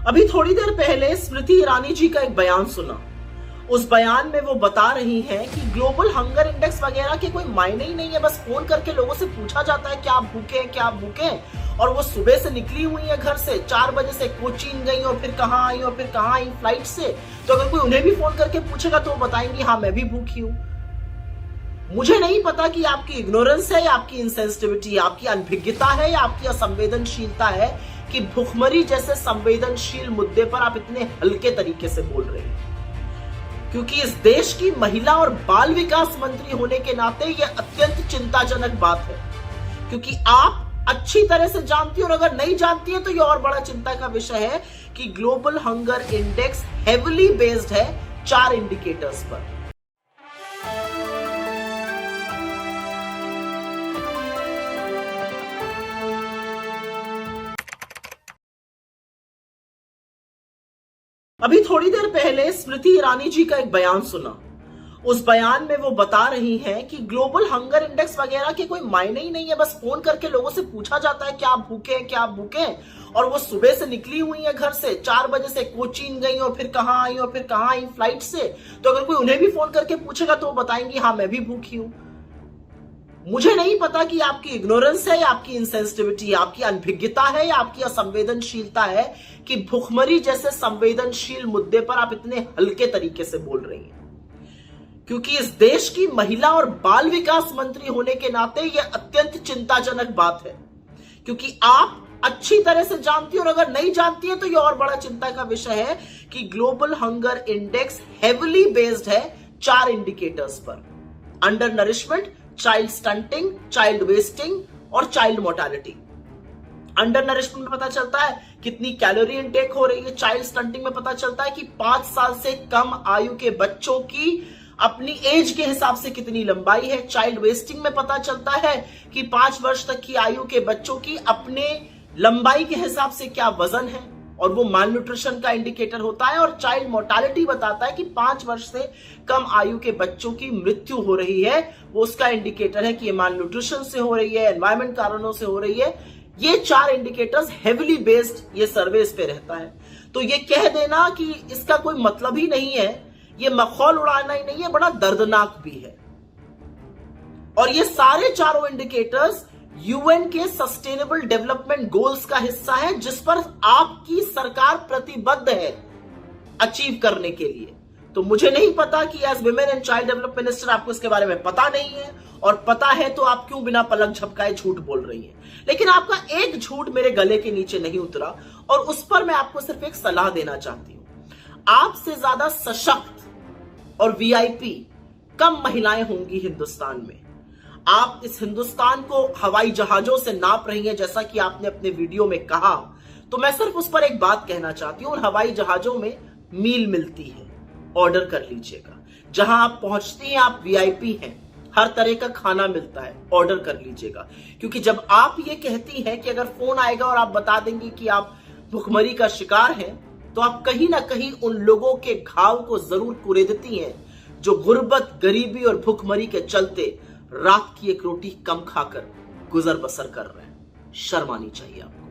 अभी थोड़ी देर पहले स्मृति ईरानी जी का एक बयान सुना। उस बयान में वो बता रही हैं कि ग्लोबल हंगर इंडेक्स वगैरह के कोई मायने ही नहीं है। बस फोन करके लोगों से पूछा जाता है क्या आप भूखे हैं, क्या आप भूखे हैं। और वो सुबह से निकली हुई है घर से, 4 बजे से कोचीन गई और फिर कहाँ आई और फिर कहाँ आई फ्लाइट से। तो अगर कोई उन्हें भी फोन करके पूछेगा तो वो बताएंगी हाँ मैं भी भूखी हूं। मुझे नहीं पता कि आपकी इग्नोरेंस है या आपकी इंसेंसिटिविटी, आपकी अनभिज्ञता है या आपकी असंवेदनशीलता है कि भुखमरी जैसे संवेदनशील मुद्दे पर आप इतने हल्के तरीके से बोल रहे हैं। क्योंकि इस देश की महिला और बाल विकास मंत्री होने के नाते यह अत्यंत चिंताजनक बात है। क्योंकि आप अच्छी तरह से जानती हैं और अगर नहीं जानती हैं तो यह और बड़ा चिंता का विषय है कि global hunger index heavily based है 4 इंडिकेटर्स पर। अभी थोड़ी देर पहले स्मृति ईरानी जी का एक बयान सुना। उस बयान में वो बता रही हैं कि ग्लोबल हंगर इंडेक्स वगैरह के कोई मायने ही नहीं है। बस फोन करके लोगों से पूछा जाता है क्या आप भूखे हैं, क्या आप भूखे हैं। और वो सुबह से निकली हुई है घर से, 4 बजे से कोचीन गई और फिर कहाँ आई और फिर कहाँ आई फ्लाइट से। तो अगर कोई उन्हें भी फोन करके पूछेगा तो वो बताएंगी हाँ मैं भी भूखी हूं। मुझे नहीं पता कि आपकी इग्नोरेंस है या आपकी इंसेंसिटिविटी, आपकी अनभिज्ञता है या आपकी असंवेदनशीलता है कि भुखमरी जैसे संवेदनशील मुद्दे पर आप इतने हल्के तरीके से बोल रही हैं। क्योंकि इस देश की महिला और बाल विकास मंत्री होने के नाते यह अत्यंत चिंताजनक बात है। क्योंकि आप अच्छी तरह से जानती हैं और अगर नहीं जानती हैं तो यह और बड़ा चिंता का विषय है कि global hunger index heavily based है 4 इंडिकेटर्स पर: under nourishment, child stunting, child wasting और चाइल्ड मोर्टालिटी। अंडर नरिशमेंट में पता चलता है कितनी कैलोरी इनटेक हो रही है। चाइल्ड स्टंटिंग में पता चलता है कि 5 साल से कम आयु के बच्चों की अपनी एज के हिसाब से कितनी लंबाई है। चाइल्ड वेस्टिंग में पता चलता है कि 5 वर्ष तक की आयु के बच्चों की अपने लंबाई के हिसाब से क्या वजन है और वो माल न्यूट्रिशन का इंडिकेटर होता है। और चाइल्ड मोर्टालिटी बताता है कि 5 वर्ष से कम आयु के बच्चों की मृत्यु हो रही है, वो उसका इंडिकेटर है कि ये माल न्यूट्रिशन से हो रही है, एनवायरमेंट कारणों से हो रही है। ये 4 इंडिकेटर्स हेविली बेस्ड ये सर्वे पे रहता है। तो ये कह देना कि इसका कोई मतलब ही नहीं है, ये मखौल उड़ाना ही नहीं है, बड़ा दर्दनाक भी है। और ये सारे चारों इंडिकेटर्स यूएन के सस्टेनेबल डेवलपमेंट गोल्स का हिस्सा है, जिस पर आपकी सरकार प्रतिबद्ध है अचीव करने के लिए। तो मुझे नहीं पता कि as women and child development minister आपको इसके बारे में पता नहीं है, और पता है तो आप क्यों बिना पलक झपकाए झूठ बोल रही हैं। लेकिन आपका एक झूठ मेरे गले के नीचे नहीं उतरा और उस पर मैं आपको सिर्फ एक सलाह देना चाहती हूं। आपसे ज्यादा सशक्त और वीआईपी कम महिलाएं होंगी हिंदुस्तान में। आप इस हिंदुस्तान को हवाई जहाजों से नाप रही हैं, जैसा कि आपने अपने वीडियो में कहा। तो मैं सिर्फ उस पर एक बात कहना चाहती हूं, उन हवाई जहाजों में मील मिलती है, ऑर्डर कर लीजिएगा। जहां आप पहुंचती हैं आप वीआईपी हैं, हर तरह का खाना मिलता है, ऑर्डर कर लीजिएगा। क्योंकि जब आप ये कहती हैं कि अगर फोन आएगा और आप बता देंगे कि आप भुखमरी का शिकार हैं, तो आप कहीं ना कहीं उन लोगों के घाव को जरूर कुरेदती हैं जो गुर्बत, गरीबी और भुखमरी के चलते रात की एक रोटी कम खाकर गुजर बसर कर रहे हैं। शर्म आनी चाहिए आपको।